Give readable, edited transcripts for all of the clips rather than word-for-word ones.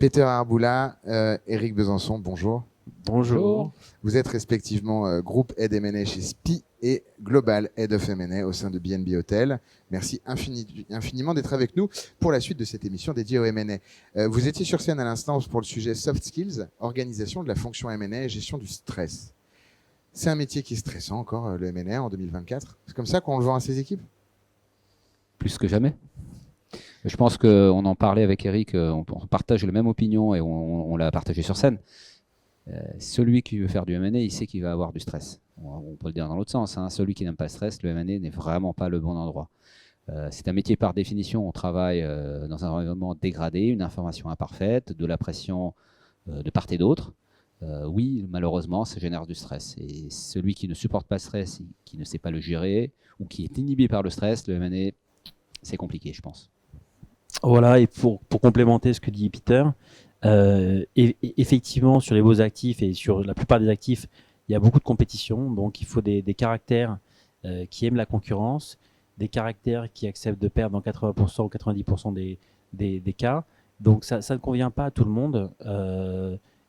Peter Arboula, Éric Besançon, bonjour. Bonjour. Vous êtes respectivement Group Head M&A chez SPI et Global Head of M&A au sein de BNB Hotel. Merci infiniment d'être avec nous pour la suite de cette émission dédiée au M&A. Vous étiez sur scène à l'instant pour le sujet Soft Skills, organisation de la fonction M&A et gestion du stress. C'est un métier qui est stressant encore, le M&A en 2024. C'est comme ça qu'on le vend à ses équipes ? Plus que jamais. Je pense qu'on en parlait avec Eric, on partage la même opinion et on l'a partagé sur scène. Celui qui veut faire du M&A, il sait qu'il va avoir du stress. On peut le dire dans l'autre sens. Celui qui n'aime pas le stress, le M&A n'est vraiment pas le bon endroit. C'est un métier par définition. On travaille dans un environnement dégradé, une information imparfaite, de la pression de part et d'autre. Oui, malheureusement, ça génère du stress. Et celui qui ne supporte pas le stress, qui ne sait pas le gérer ou qui est inhibé par le stress, le M&A, c'est compliqué, je pense. Voilà, et pour complémenter ce que dit Peter, effectivement, sur les beaux actifs et sur la plupart des actifs, il y a beaucoup de compétition. Donc, il faut des caractères qui aiment la concurrence, des caractères qui acceptent de perdre dans 80% ou 90% des cas. Donc, ça ne convient pas à tout le monde.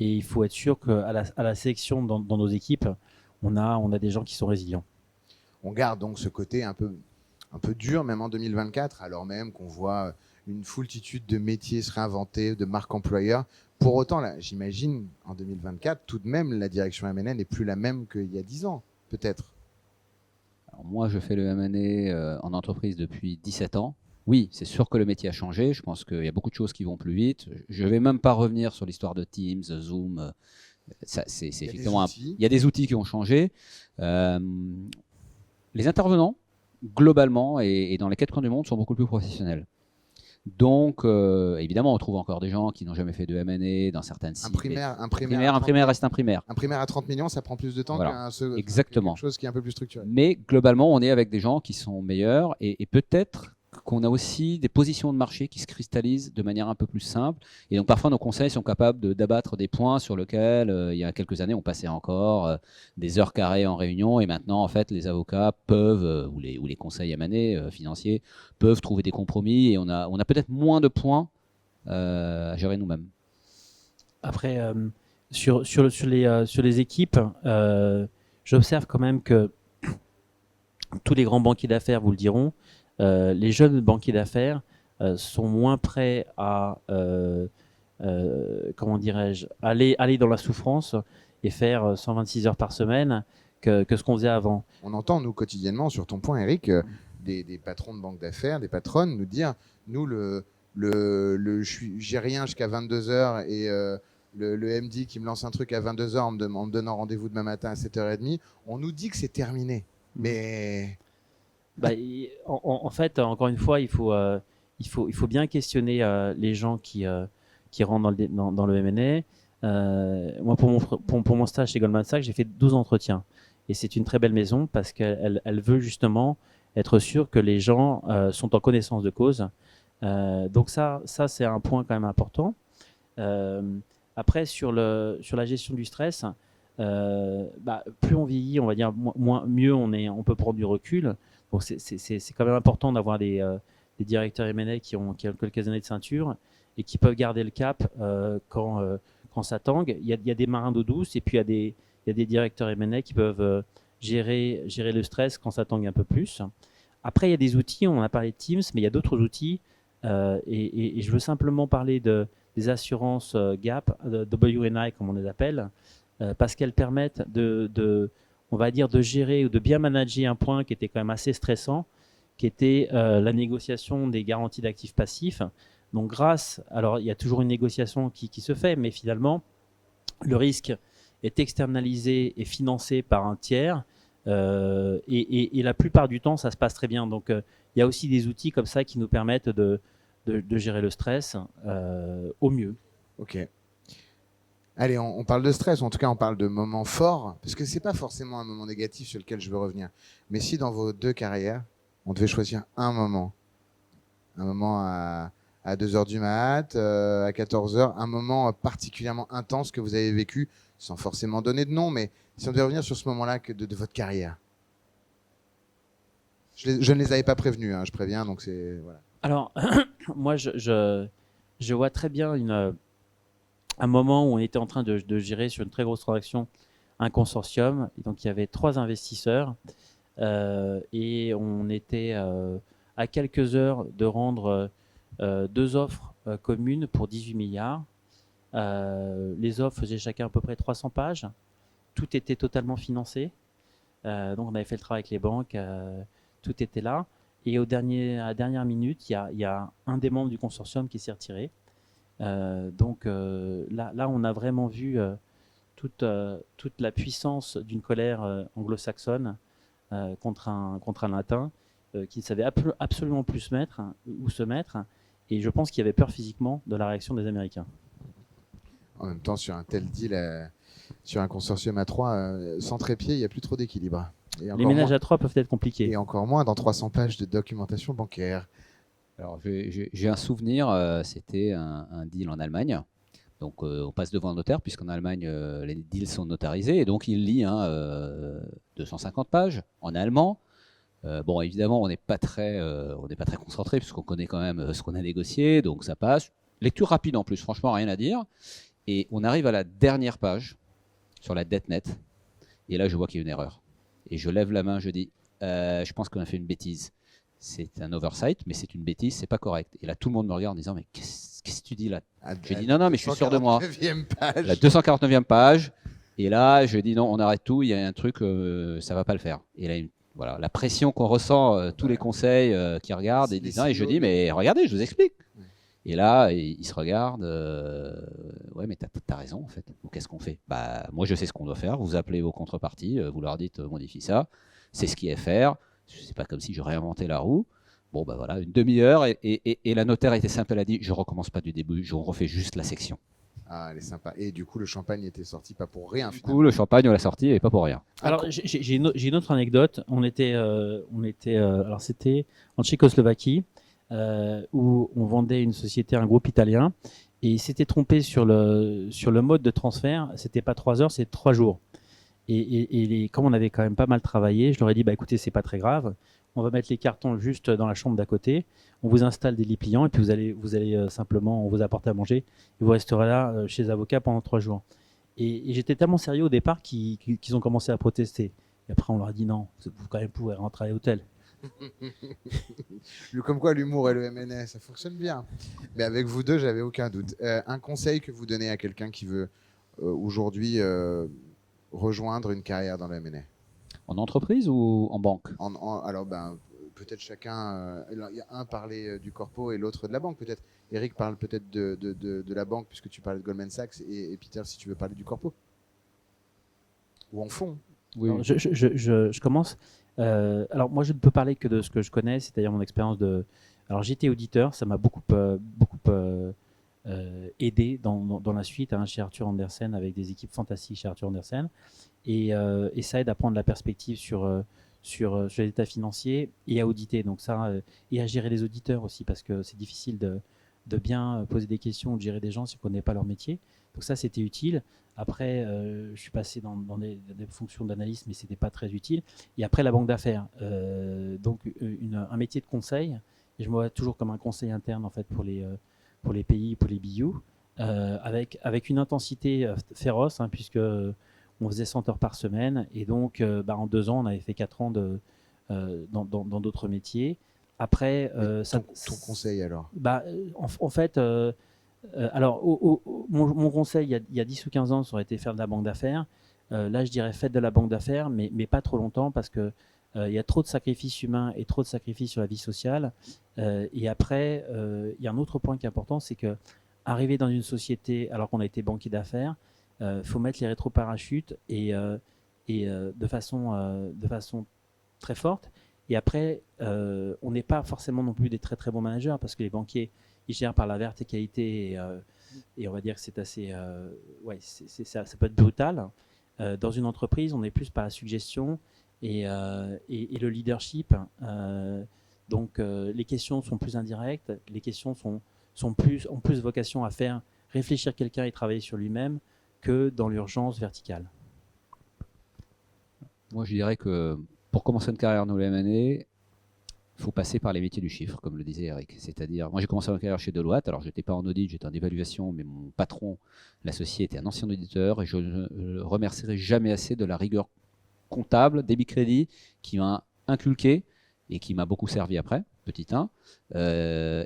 Et il faut être sûr qu'à la sélection dans nos équipes, on a des gens qui sont résilients. On garde donc ce côté un peu dur, même en 2024, alors même qu'on voit une foultitude de métiers se réinventer, de marques employeurs. Pour autant, là, j'imagine, en 2024, tout de même, la direction M&A n'est plus la même qu'il y a 10 ans, peut-être. Alors moi, je fais le M&A en entreprise depuis 17 ans. Oui, c'est sûr que le métier a changé. Je pense qu'il y a beaucoup de choses qui vont plus vite. Je ne vais même pas revenir sur l'histoire de Teams, Zoom. C'est effectivement il y a des outils qui ont changé. Les intervenants, globalement, et dans les quatre coins du monde, sont beaucoup plus professionnels. Donc, évidemment, on trouve encore des gens qui n'ont jamais fait de M&A dans certaines cibles. Un primaire reste un primaire. Un primaire à 30 millions, ça prend plus de temps voilà. quelque chose qui est un peu plus structuré. Mais globalement, on est avec des gens qui sont meilleurs et peut-être qu'on a aussi des positions de marché qui se cristallisent de manière un peu plus simple. Et donc, parfois, nos conseils sont capables d'abattre des points sur lesquels, il y a quelques années, on passait encore des heures carrées en réunion. Et maintenant, en fait, les avocats peuvent, ou les conseils M&A financiers, peuvent trouver des compromis. Et on a peut-être moins de points à gérer nous-mêmes. Après, sur les équipes, j'observe quand même que tous les grands banquiers d'affaires vous le diront, les jeunes banquiers d'affaires sont moins prêts à comment dirais-je, aller dans la souffrance et faire 126 heures par semaine que ce qu'on faisait avant. On entend, nous, quotidiennement, sur ton point, Eric, des patrons de banque d'affaires, des patronnes nous dire, nous, j'ai rien jusqu'à 22h et le MD qui me lance un truc à 22h en me donnant rendez-vous demain matin à 7h30, on nous dit que c'est terminé. Mais... en fait, encore une fois, il faut bien questionner les gens qui rentrent dans le M&A. Moi, pour mon stage chez Goldman Sachs, j'ai fait 12 entretiens. Et c'est une très belle maison parce qu'elle veut justement être sûre que les gens sont en connaissance de cause. Donc ça, c'est un point quand même important. Après, sur la gestion du stress, plus on vieillit, on va dire, mieux on peut prendre du recul. Donc c'est quand même important d'avoir des directeurs M&A qui ont quelques années de ceinture et qui peuvent garder le cap quand ça tangue. Il y a des marins d'eau douce et puis il y a des directeurs M&A qui peuvent gérer le stress quand ça tangue un peu plus. Après, il y a des outils, on a parlé de Teams, mais il y a d'autres outils et je veux simplement parler des assurances GAP, WNI comme on les appelle, parce qu'elles permettent on va dire, de gérer ou de bien manager un point qui était quand même assez stressant, qui était la négociation des garanties d'actifs passifs. Donc alors il y a toujours une négociation qui se fait, mais finalement, le risque est externalisé et financé par un tiers, et la plupart du temps, ça se passe très bien. Donc il y a aussi des outils comme ça qui nous permettent de gérer le stress au mieux. Ok. Allez, on parle de stress, en tout cas on parle de moments forts, parce que c'est pas forcément un moment négatif sur lequel je veux revenir. Mais si dans vos deux carrières, on devait choisir un moment à 2h du mat, à 14h, un moment particulièrement intense que vous avez vécu, sans forcément donner de nom, mais si on devait revenir sur ce moment-là de votre carrière. Je ne les avais pas prévenus, je préviens, donc c'est... Voilà. Alors, moi je vois très bien un moment où on était en train de gérer sur une très grosse transaction un consortium. Et donc il y avait 3 investisseurs et on était à quelques heures de rendre 2 offres communes pour 18 milliards. Les offres faisaient chacun à peu près 300 pages. Tout était totalement financé. Donc on avait fait le travail avec les banques, tout était là. Et à la dernière minute, il y a un des membres du consortium qui s'est retiré. Donc là, on a vraiment vu toute la puissance d'une colère anglo-saxonne contre un latin qui ne savait absolument plus où se mettre. Et je pense qu'il avait peur physiquement de la réaction des Américains. En même temps, sur un tel deal, sur un consortium à 3, sans trépied, il n'y a plus trop d'équilibre. Les ménages à 3 peuvent être compliqués. Et encore moins dans 300 pages de documentation bancaire. Alors, j'ai un souvenir, c'était un deal en Allemagne. Donc, on passe devant un notaire, puisqu'en Allemagne, les deals sont notarisés. Et donc, il lit 250 pages en allemand. Bon, évidemment, on n'est pas très concentré, puisqu'on connaît quand même ce qu'on a négocié. Donc, ça passe. Lecture rapide en plus, franchement, rien à dire. Et on arrive à la dernière page, sur la dette nette. Et là, je vois qu'il y a une erreur. Et je lève la main, je dis, je pense qu'on a fait une bêtise. C'est un oversight, mais c'est une bêtise, c'est pas correct. Et là, tout le monde me regarde en disant, mais qu'est-ce que tu dis là? Je dis, non, mais je suis sûr de moi. La 249e page. Et là, je dis, non, on arrête tout, il y a un truc, ça va pas le faire. Et là, voilà, la pression qu'on ressent, tous les conseils qui regardent, et je dis, mais regardez, je vous explique. Et là, ils se regardent. Ouais, mais t'as raison, en fait. Donc, qu'est-ce qu'on fait? Bah, moi, je sais ce qu'on doit faire. Vous appelez vos contreparties, vous leur dites, modifie ça. C'est ce qu'il y a à faire. C'est pas comme si je réinventais la roue. Bon, bah voilà, une demi-heure. Et la notaire était simple. Elle a dit, je recommence pas du début, je refais juste la section. Ah, elle est sympa. Et du coup, le champagne était sorti pas pour rien. Du coup, le champagne, on l'a sorti et pas pour rien. Alors, j'ai une autre anecdote. Alors, c'était en Tchécoslovaquie. Où on vendait une société à un groupe italien et il s'était trompé sur le mode de transfert. C'était pas 3 heures, c'est 3 jours. Et comme on avait quand même pas mal travaillé, je leur ai dit, bah écoutez, c'est pas très grave. On va mettre les cartons juste dans la chambre d'à côté. On vous installe des lits pliants et puis vous allez simplement, on vous apporte à manger. Et vous resterez là chez les avocats pendant 3 jours. Et j'étais tellement sérieux au départ qu'ils ont commencé à protester. Et après, on leur a dit non, vous quand même pouvez rentrer à l'hôtel. Comme quoi l'humour et le M&A ça fonctionne bien, mais avec vous deux j'avais aucun doute. Un conseil que vous donnez à quelqu'un qui veut aujourd'hui rejoindre une carrière dans le M&A? En entreprise ou en banque? Alors peut-être chacun, il y a un parler du corpo et l'autre de la banque peut-être. Eric parle peut-être de la banque puisque tu parlais de Goldman Sachs, et Peter si tu veux parler du corpo ou en fond. Oui. Alors, je commence. Alors moi je ne peux parler que de ce que je connais, c'est-à-dire mon expérience de. Alors j'étais auditeur, ça m'a beaucoup aidé dans la suite chez Arthur Andersen, avec des équipes fantastiques chez Arthur Andersen, et ça aide à prendre la perspective sur les états financiers et à auditer. Donc ça et à gérer les auditeurs aussi, parce que c'est difficile de bien poser des questions ou de gérer des gens si on ne connaît pas leur métier. Donc ça, c'était utile. Après, je suis passé dans des fonctions d'analyste, mais ce n'était pas très utile. Et après, la banque d'affaires. Donc, un métier de conseil. Et je me vois toujours comme un conseil interne, en fait, pour les pays, pour les BU, avec une intensité féroce, puisque on faisait 100 heures par semaine. Et donc, en 2 ans, on avait fait 4 ans dans d'autres métiers. Après, ton conseil alors? En fait, alors mon conseil il y a 10 ou 15 ans, ça aurait été faire de la banque d'affaires. Là, je dirais faites de la banque d'affaires, mais pas trop longtemps, parce que il y a trop de sacrifices humains et trop de sacrifices sur la vie sociale. Et après, il y a un autre point qui est important, c'est que arriver dans une société alors qu'on a été banquier d'affaires, faut mettre les rétro-parachutes et de façon très forte. Et après, on n'est pas forcément non plus des très très bons managers, parce que les banquiers, ils gèrent par la verticalité et on va dire que c'est assez, ça peut être brutal. Dans une entreprise, on est plus par la suggestion et le leadership. Donc les questions sont plus indirectes, les questions ont plus vocation à faire réfléchir quelqu'un et travailler sur lui-même que dans l'urgence verticale. Moi, je dirais que pour commencer une carrière dans le M&A, faut passer par les métiers du chiffre, comme le disait Eric. C'est-à-dire, moi j'ai commencé ma carrière chez Deloitte, alors je n'étais pas en audit, j'étais en évaluation, mais mon patron, l'associé, était un ancien auditeur, et je ne le remercierai jamais assez de la rigueur comptable, débit-crédit, qui m'a inculqué et qui m'a beaucoup servi après, petit 1.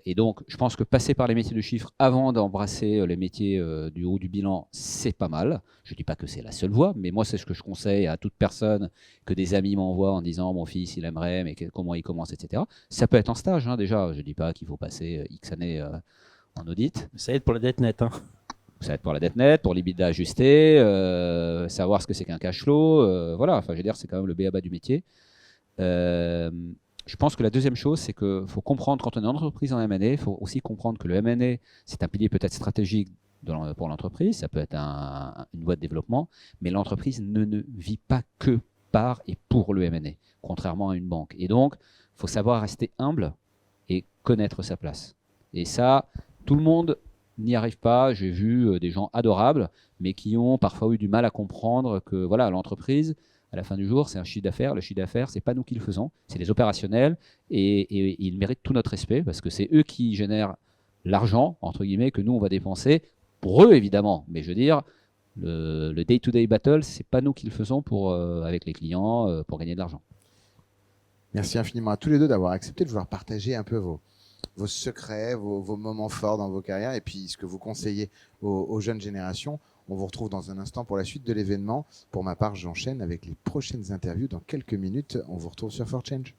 Et donc, je pense que passer par les métiers de chiffre avant d'embrasser les métiers du haut du bilan, c'est pas mal. Je ne dis pas que c'est la seule voie, mais moi, c'est ce que je conseille à toute personne que des amis m'envoient en disant mon fils, il aimerait, mais comment il commence, etc. Ça peut être en stage, hein, déjà. Je ne dis pas qu'il faut passer X années en audit. Ça aide pour la dette nette. Hein. Ça va être pour la dette nette, pour l'EBITDA ajusté, savoir ce que c'est qu'un cash flow. Voilà, enfin, je veux dire, c'est quand même le b.a.-ba du métier. Je pense que la deuxième chose, c'est qu'il faut comprendre, quand on est en entreprise en M&A, il faut aussi comprendre que le M&A, c'est un pilier peut-être stratégique pour l'entreprise, ça peut être une voie de développement, mais l'entreprise ne vit pas que par et pour le M&A, contrairement à une banque. Et donc, il faut savoir rester humble et connaître sa place. Et ça, tout le monde n'y arrive pas. J'ai vu des gens adorables, mais qui ont parfois eu du mal à comprendre que voilà, l'entreprise, à la fin du jour, c'est un chiffre d'affaires. Le chiffre d'affaires, c'est pas nous qui le faisons, c'est les opérationnels, et ils méritent tout notre respect parce que c'est eux qui génèrent l'argent, entre guillemets, que nous, on va dépenser, pour eux, évidemment. Mais je veux dire, le day-to-day battle, c'est pas nous qui le faisons avec les clients pour gagner de l'argent. Merci infiniment à tous les deux d'avoir accepté de vouloir partager un peu vos secrets, vos moments forts dans vos carrières et puis ce que vous conseillez aux jeunes générations. On vous retrouve dans un instant pour la suite de l'événement. Pour ma part, j'enchaîne avec les prochaines interviews. Dans quelques minutes, on vous retrouve sur For Change.